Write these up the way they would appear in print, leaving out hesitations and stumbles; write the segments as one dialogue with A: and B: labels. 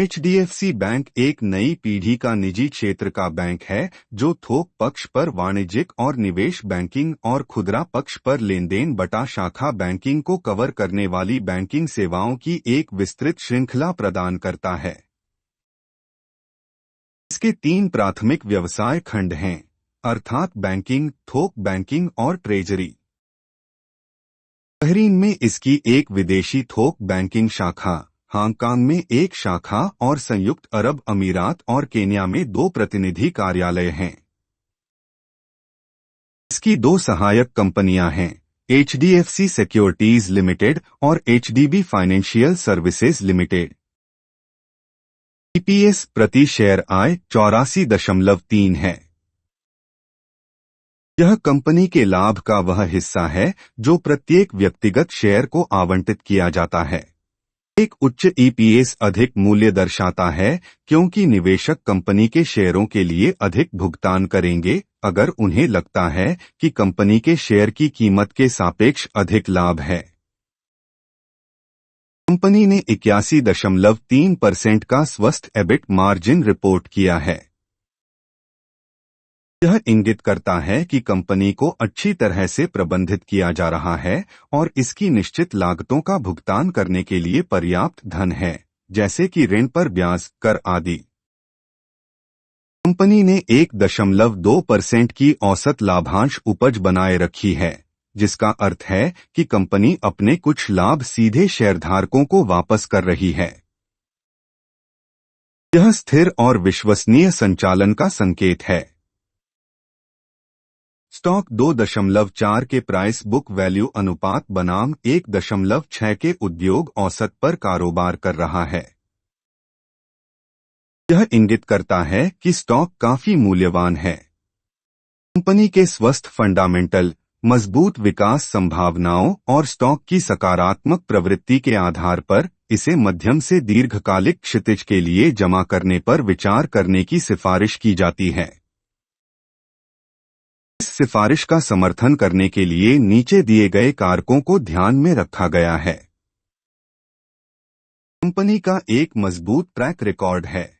A: HDFC bank एक नई पीढ़ी का निजी क्षेत्र का बैंक है जो थोक पक्ष पर वाणिज्यिक और निवेश बैंकिंग और खुदरा पक्ष पर लेनदेन बटा शाखा बैंकिंग को कवर करने वाली बैंकिंग सेवाओं की एक विस्तृत श्रृंखला प्रदान करता है। इसके 3 प्राथमिक व्यवसाय खंड हैं, अर्थात बैंकिंग, थोक बैंकिंग और ट्रेजरी। बहरीन में इसकी एक विदेशी थोक बैंकिंग शाखा, हांगकांग में एक शाखा और संयुक्त अरब अमीरात और केन्या में 2 प्रतिनिधि कार्यालय हैं। इसकी 2 सहायक कंपनियां हैं, HDFC सिक्योरिटीज लिमिटेड और HDB financial services limited. EPS प्रति शेयर आय 84.3 है। यह कंपनी के लाभ का वह हिस्सा है जो प्रत्येक व्यक्तिगत शेयर को आवंटित किया जाता है। एक उच्च EPS अधिक मूल्य दर्शाता है क्योंकि निवेशक कंपनी के शेयरों के लिए अधिक भुगतान करेंगे अगर उन्हें लगता है कि कंपनी के शेयर की कीमत के सापेक्ष अधिक लाभ है। कंपनी ने 81.3% का स्वस्थ EBIT मार्जिन रिपोर्ट किया है। यह इंगित करता है कि कंपनी को अच्छी तरह से प्रबंधित किया जा रहा है और इसकी निश्चित लागतों का भुगतान करने के लिए पर्याप्त धन है, जैसे कि ऋण पर ब्याज, कर आदि। कंपनी ने 1.2% की औसत लाभांश उपज बनाए रखी है, जिसका अर्थ है कि कंपनी अपने कुछ लाभ सीधे शेयरधारकों को वापस कर रही है। यह स्थिर और विश्वसनीय संचालन का संकेत है। स्टॉक 2.4 के प्राइस बुक वैल्यू अनुपात बनाम 1.6 के उद्योग औसत पर कारोबार कर रहा है। यह इंगित करता है कि स्टॉक काफी मूल्यवान है। कंपनी के स्वस्थ फंडामेंटल, मजबूत विकास संभावनाओं और स्टॉक की सकारात्मक प्रवृत्ति के आधार पर इसे मध्यम से दीर्घकालिक क्षितिज के लिए जमा करने पर विचार करने की सिफारिश की जाती है। इस सिफारिश का समर्थन करने के लिए नीचे दिए गए कारकों को ध्यान में रखा गया है। कंपनी का एक मजबूत ट्रैक रिकॉर्ड है।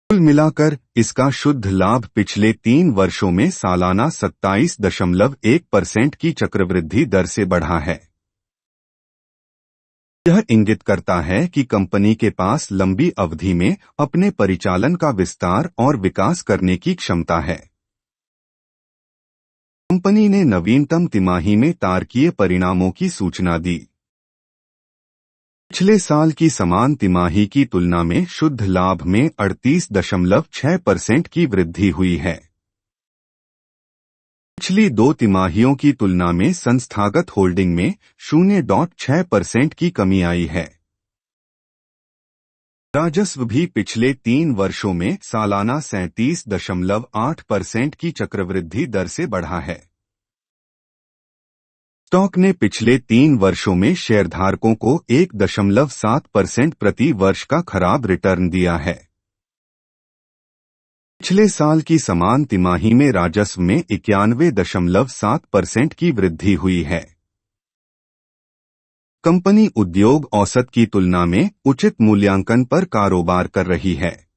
A: कुल मिलाकर इसका शुद्ध लाभ पिछले 3 वर्षों में सालाना 27.1% की चक्रवृद्धि दर से बढ़ा है। यह इंगित करता है कि कंपनी के पास लंबी अवधि में अपने परिचालन का विस्तार और विकास करने की क्षमता है। कंपनी ने नवीनतम तिमाही में तारकीय परिणामों की सूचना दी। पिछले साल की समान तिमाही की तुलना में शुद्ध लाभ में 38.6% की वृद्धि हुई है। पिछली 2 तिमाहियों की तुलना में संस्थागत होल्डिंग में 0.6% की कमी आई है। राजस्व भी पिछले 3 वर्षों में सालाना 37.8% की चक्रवृद्धि दर से बढ़ा है। स्टॉक ने पिछले 3 वर्षों में शेयरधारकों को 1.7% प्रति वर्ष का खराब रिटर्न दिया है। पिछले साल की समान तिमाही में राजस्व में 91.7% की वृद्धि हुई है। कंपनी उद्योग औसत की तुलना में उचित मूल्यांकन पर कारोबार कर रही है।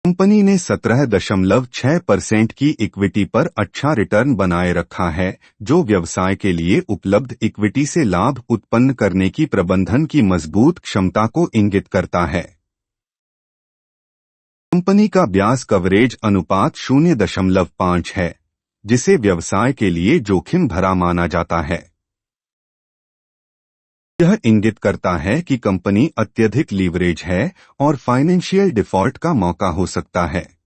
A: कंपनी ने 17.6% की इक्विटी पर अच्छा रिटर्न बनाए रखा है, जो व्यवसाय के लिए उपलब्ध इक्विटी से लाभ उत्पन्न करने की प्रबंधन की मजबूत क्षमता को इंगित करता है। कंपनी का ब्याज कवरेज अनुपात 0.5 है, जिसे व्यवसाय के लिए जोखिम भरा माना जाता है। यह इंगित करता है कि कंपनी अत्यधिक लीवरेज है और फाइनेंशियल डिफॉल्ट का मौका हो सकता है।